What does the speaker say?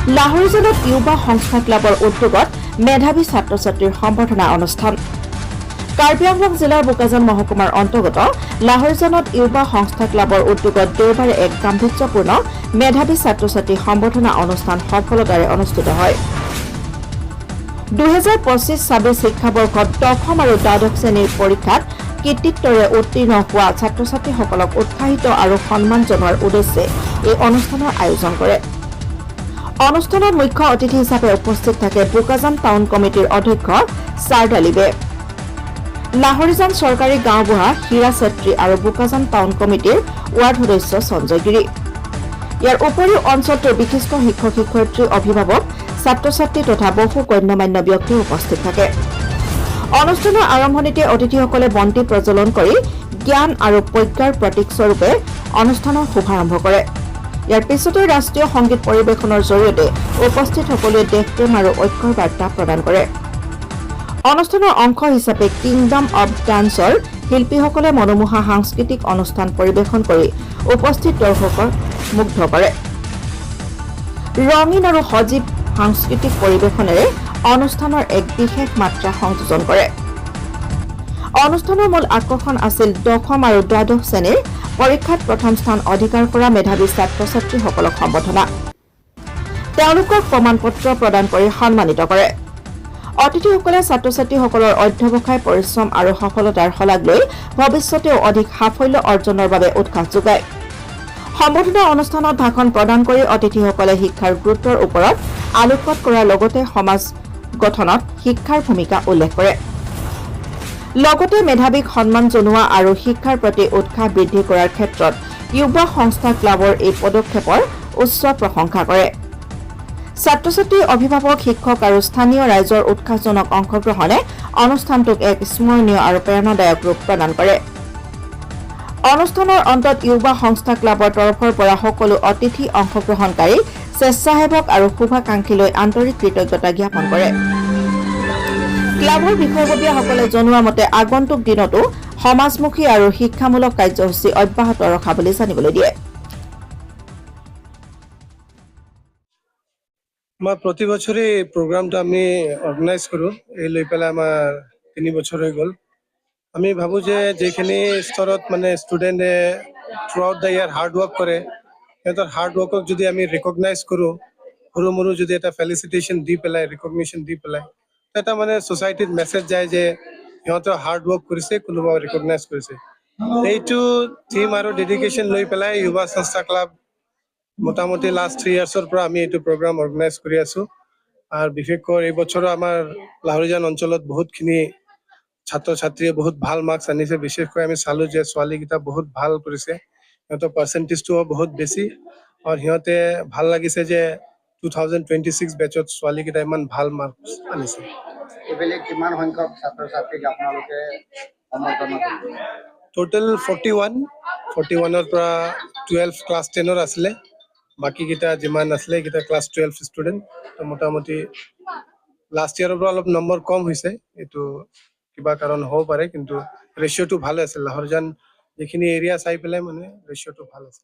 লাহৰীজনত ইউবা সংস্থা ক্লাবৰ উদ্যোগত মেধাৱী ছাত্ৰ ছাত্ৰীৰ সম্বৰ্ধনা অনুষ্ঠান। কাৰ্বি আংলং জিলাৰ বোকাজান মহকুমাৰ অন্তৰ্গত লাহৰীজনত ইউবা সংস্থা ক্লাবৰ উদ্যোগত দেওবাৰে এক গাম্ভীৰ্যপূৰ্ণ মেধাৱী ছাত্ৰ ছাত্ৰী সম্বৰ্ধনা অনুষ্ঠান সফলতাৰে অনুষ্ঠিত হয়। 2025-26 শিক্ষাবৰ্ষত দশম আৰু দ্বাদশ শ্ৰেণীৰ পৰীক্ষাত কৃতিত্বৰে উত্তীৰ্ণ হোৱা ছাত্ৰ ছাত্ৰীসকলক উৎসাহিত আৰু সন্মান জনোৱাৰ উদ্দেশ্যে এই অনুষ্ঠানৰ আয়োজন কৰে। অনুষ্ঠানত মুখ্য অতিথি হিচাপে উপস্থিত থাকে বোকাজান টাউন কমিটিৰ অধ্যক্ষ চাৰদালিবে, লাহৰীজান চৰকাৰী গাঁওবুঢ়া হীৰা চেত্ৰী আৰু বোকাজান টাউন কমিটিৰ ৱাৰ্ড সদস্য সঞ্জয় গিৰি। ইয়াৰ উপৰিও অঞ্চলটোৰ বিশিষ্ট শিক্ষক শিক্ষয়িত্ৰী, অভিভাৱক, ছাত্ৰ ছাত্ৰী তথা বহু গণ্যমান্য ব্যক্তি উপস্থিত থাকে। অনুষ্ঠানৰ আৰম্ভণিতে অতিথিসকলে বন্তি প্ৰজ্বলন কৰি জ্ঞান আৰু প্ৰজ্ঞাৰ প্ৰতীকস্বৰূপে অনুষ্ঠানৰ শুভাৰম্ভ কৰে। ইয়াৰ পিছতে ৰাষ্ট্ৰীয় সংগীত পৰিৱেশনৰ জৰিয়তে উপস্থিত সকলোৱে দেশপ্ৰেম আৰু ঐক্যৰ বাৰ্তা প্ৰদান কৰে। অনুষ্ঠানৰ অংশ হিচাপে কিংডম অব ডান্সৰ শিল্পীসকলে মনোমোহা সাংস্কৃতিক অনুষ্ঠান পৰিৱেশন কৰি উপস্থিত দৰ্শকক মুগ্ধ কৰে। ৰঙীন আৰু সজীৱ সাংস্কৃতিক পৰিৱেশনেৰে অনুষ্ঠানৰ এক বিশেষ মাত্ৰা সংযোজন কৰে। অনুষ্ঠানৰ মূল আকৰ্ষণ আছিল দশম আৰু দ্বাদশ শ্ৰেণীৰ পৰীক্ষাত প্ৰথম স্থান অধিকাৰ কৰা মেধাৱী ছাত্ৰ ছাত্ৰীসকলক সম্বৰ্ধনা, তেওঁলোকক প্ৰমাণপত্ৰ প্ৰদান কৰি সন্মানিত কৰে। অতিথিসকলে ছাত্ৰ ছাত্ৰীসকলৰ অধ্যৱসায়, পৰিশ্ৰম আৰু সফলতাৰ শলাগ লৈ ভৱিষ্যতেও অধিক সাফল্য অৰ্জনৰ বাবে উৎসাহ যোগায়। সম্বৰ্ধনা অনুষ্ঠানত ভাষণ প্ৰদান কৰি অতিথিসকলে শিক্ষাৰ গুৰুত্বৰ ওপৰত আলোকপাত কৰাৰ লগতে সমাজ গঠনত শিক্ষাৰ ভূমিকা উল্লেখ কৰে। লগতে মেধাৱীক সন্মান জনোৱা আৰু শিক্ষাৰ প্ৰতি উৎসাহ বৃদ্ধি কৰাৰ ক্ষেত্ৰত ইউবা সংস্থা ক্লাবৰ এই পদক্ষেপৰ উচ্চ প্ৰশংসা কৰে। ছাত্ৰ ছাত্ৰী, অভিভাৱক, শিক্ষক আৰু স্থানীয় ৰাইজৰ উৎসাহজনক অংশগ্ৰহণে অনুষ্ঠানটোক এক স্মৰণীয় আৰু প্ৰেৰণাদায়ক ৰূপ প্ৰদান কৰে। অনুষ্ঠানৰ অন্তত ইউবা সংস্থা ক্লাবৰ তৰফৰ পৰা সকলো অতিথি, অংশগ্ৰহণকাৰী, স্বেচ্ছাসেৱক আৰু শুভাকাংক্ষীলৈ আন্তৰিক কৃতজ্ঞতা জ্ঞাপন কৰে। ক্লাবৰ বিষয়ববীয়াসকলে জনোৱা মতে আগন্তুক দিনতো সমাজমুখী আৰু শিক্ষামূলক কাৰ্যসূচী অব্যাহত ৰখা বুলি জানিবলৈ দিয়ে। আমাৰ প্ৰতি বছৰে এই প্ৰগ্ৰামটো আমি অৰ্গেনাইজ কৰোঁ। এই লৈ পেলাই আমাৰ 3 বছৰ হৈ গ'ল। আমি ভাবোঁ যে যিখিনি স্তৰত মানে ষ্টুডেণ্টে throughout the year hard work কৰে, সিহঁতৰ হাৰ্ড ৱৰ্কক যদি আমি ৰিকগনাইজ কৰোঁ, সৰু মৰু যদি এটা ফেলিচিটেশ্যন দি পেলাই, ৰিকগনিশ্যন দি পেলাই, এটা মানে ছ'চাইটিত মেছেজ যায় যে সিহঁতে হাৰ্ড ৱৰ্ক কৰিছে, কোনোবা ৰিকগনাইজ কৰিছে। এইটো থিম আৰু ডেডিকেশ্যন লৈ পেলাই ইউবা সংস্থা ক্লাব মোটামুটি লাষ্ট 3 ইয়াৰ্ছৰ পৰা আমি এইটো প্ৰগ্ৰাম অৰ্গেনাইজ কৰি আছোঁ। আৰু বিশেষকৈ এই বছৰো আমাৰ লাহৰীজান অঞ্চলত বহুতখিনি ছাত্ৰ ছাত্ৰীয়ে বহুত ভাল মাৰ্কছ আনিছে। বিশেষকৈ আমি চালোঁ যে ছোৱালীকেইটা বহুত ভাল কৰিছে, সিহঁতৰ পাৰ্চেণ্টেজটোও বহুত বেছি। আৰু সিহঁতে ভাল লাগিছে যে 2026 বেচত ছোৱালীকেইটা ইমান ভাল মাৰ্কছ আনিছে। এইবিলাক কিমান সংখ্যক ছাত্ৰ ছাত্ৰীক আপোনালোকে সম্বৰ্ধনা কৰিব? টোটেল 41ৰ পৰা 12 ক্লাছ 10ৰ আছিলে, বাকীকেইটা যিমান আছিলে এইকেইটা ক্লাছ 12 ষ্টুডেণ্ট। তো মোটামুটি লাষ্ট ইয়াৰৰ পৰা অলপ নম্বৰ কম হৈছে, এইটো কিবা কাৰণ হ'ব পাৰে, কিন্তু ৰেচিঅ'টো ভাল আছে। লাহৰীজান যিখিনি এৰিয়া চাই পেলাই মানে ৰেচিঅ'টো ভাল আছে।